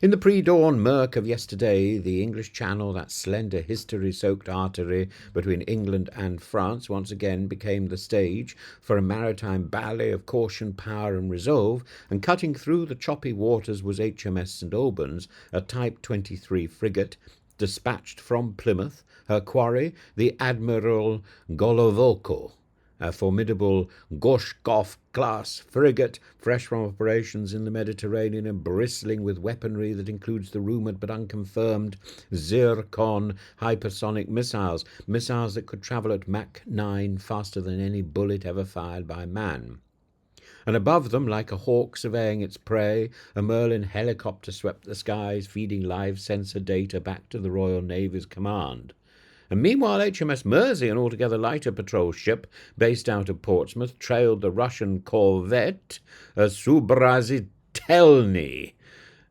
In the pre-dawn murk of yesterday, the English Channel, that slender history-soaked artery between England and France, once again became the stage for a maritime ballet of caution, power and resolve, and cutting through the choppy waters was HMS St Albans, a Type 23 frigate, dispatched from Plymouth, her quarry, the Admiral Golovolko, a formidable Gorshkov-class frigate, fresh from operations in the Mediterranean and bristling with weaponry that includes the rumoured but unconfirmed Zircon hypersonic missiles that could travel at Mach 9 faster than any bullet ever fired by man. And above them, like a hawk surveying its prey, a Merlin helicopter swept the skies, feeding live sensor data back to the Royal Navy's command. And meanwhile, HMS Mersey, an altogether lighter patrol ship based out of Portsmouth, trailed the Russian corvette Subrazitelny,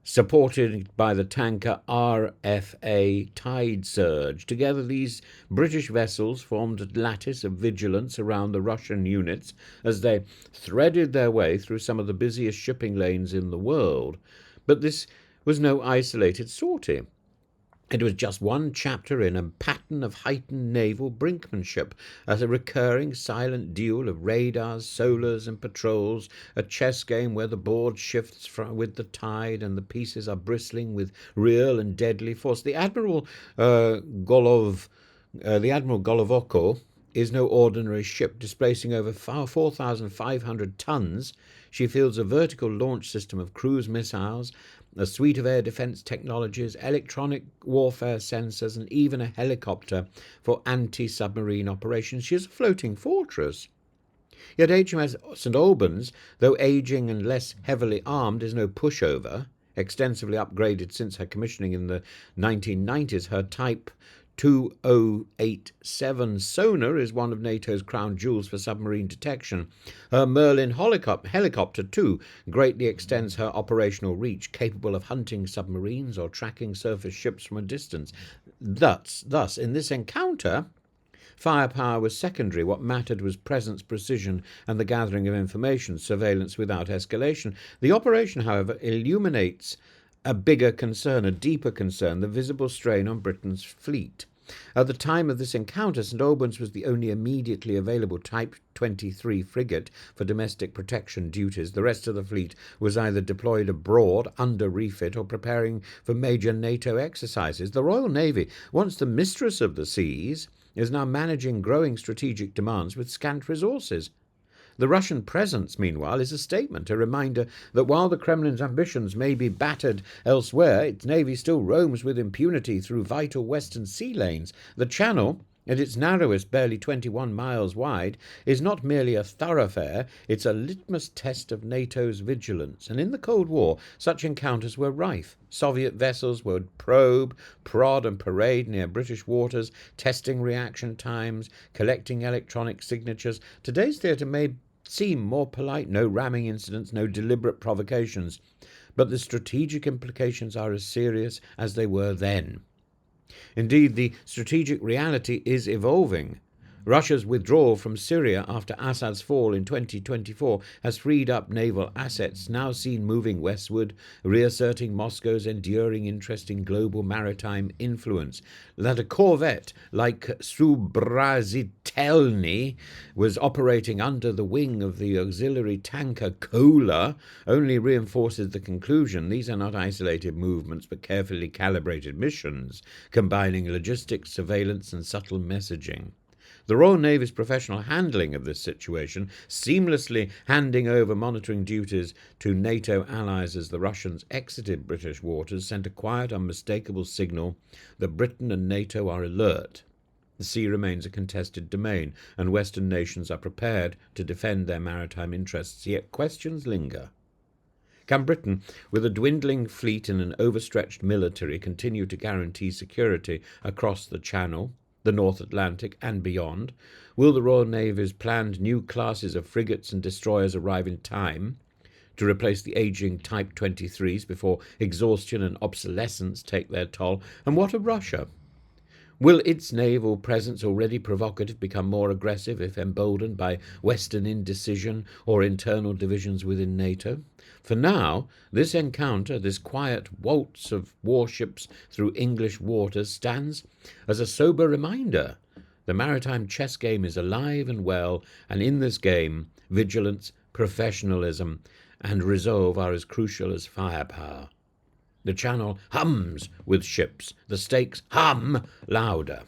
supported by the tanker RFA Tide Surge. Together, these British vessels formed a lattice of vigilance around the Russian units as they threaded their way through some of the busiest shipping lanes in the world. But this was no isolated sortie. It was just one chapter in a pattern of heightened naval brinkmanship, as a recurring silent duel of radars, solars and patrols, a chess game where the board shifts with the tide and the pieces are bristling with real and deadly force. The Admiral Golovoko is no ordinary ship, displacing over 4,500 tons. She fields a vertical launch system of cruise missiles, a suite of air defence technologies, electronic warfare sensors, and even a helicopter for anti-submarine operations. She is a floating fortress. Yet HMS St Albans, though ageing and less heavily armed, is no pushover. Extensively upgraded since her commissioning in the 1990s, her Type 2087 sonar is one of NATO's crown jewels for submarine detection. Her Merlin helicopter, too, greatly extends her operational reach, capable of hunting submarines or tracking surface ships from a distance. Thus, in this encounter, firepower was secondary. What mattered was presence, precision, and the gathering of information, surveillance without escalation. The operation, however, illuminates a bigger concern, a deeper concern, the visible strain on Britain's fleet. At the time of this encounter, St Albans was the only immediately available Type 23 frigate for domestic protection duties. The rest of the fleet was either deployed abroad, under refit, or preparing for major NATO exercises. The Royal Navy, once the mistress of the seas, is now managing growing strategic demands with scant resources. The Russian presence, meanwhile, is a statement, a reminder that while the Kremlin's ambitions may be battered elsewhere, its navy still roams with impunity through vital western sea lanes. The Channel, at its narrowest, barely 21 miles wide, is not merely a thoroughfare, it's a litmus test of NATO's vigilance. And in the Cold War, such encounters were rife. Soviet vessels would probe, prod and parade near British waters, testing reaction times, collecting electronic signatures. Today's theatre may seem more polite, no ramming incidents, no deliberate provocations, but the strategic implications are as serious as they were then. Indeed, the strategic reality is evolving. Russia's withdrawal from Syria after Assad's fall in 2024 has freed up naval assets, now seen moving westward, reasserting Moscow's enduring interest in global maritime influence. That a corvette like Subrazitelny was operating under the wing of the auxiliary tanker Kola only reinforces the conclusion these are not isolated movements but carefully calibrated missions, combining logistics, surveillance and subtle messaging. The Royal Navy's professional handling of this situation, seamlessly handing over monitoring duties to NATO allies as the Russians exited British waters, sent a quiet, unmistakable signal that Britain and NATO are alert. The sea remains a contested domain, and Western nations are prepared to defend their maritime interests, yet questions linger. Can Britain, with a dwindling fleet and an overstretched military, continue to guarantee security across the Channel, the North Atlantic and beyond? Will the Royal Navy's planned new classes of frigates and destroyers arrive in time to replace the ageing Type 23s before exhaustion and obsolescence take their toll? And what of Russia? Will its naval presence, already provocative, become more aggressive if emboldened by Western indecision or internal divisions within NATO? For now, this encounter, this quiet waltz of warships through English waters, stands as a sober reminder. The maritime chess game is alive and well, and in this game, vigilance, professionalism, and resolve are as crucial as firepower. The channel hums with ships. The stakes hum louder.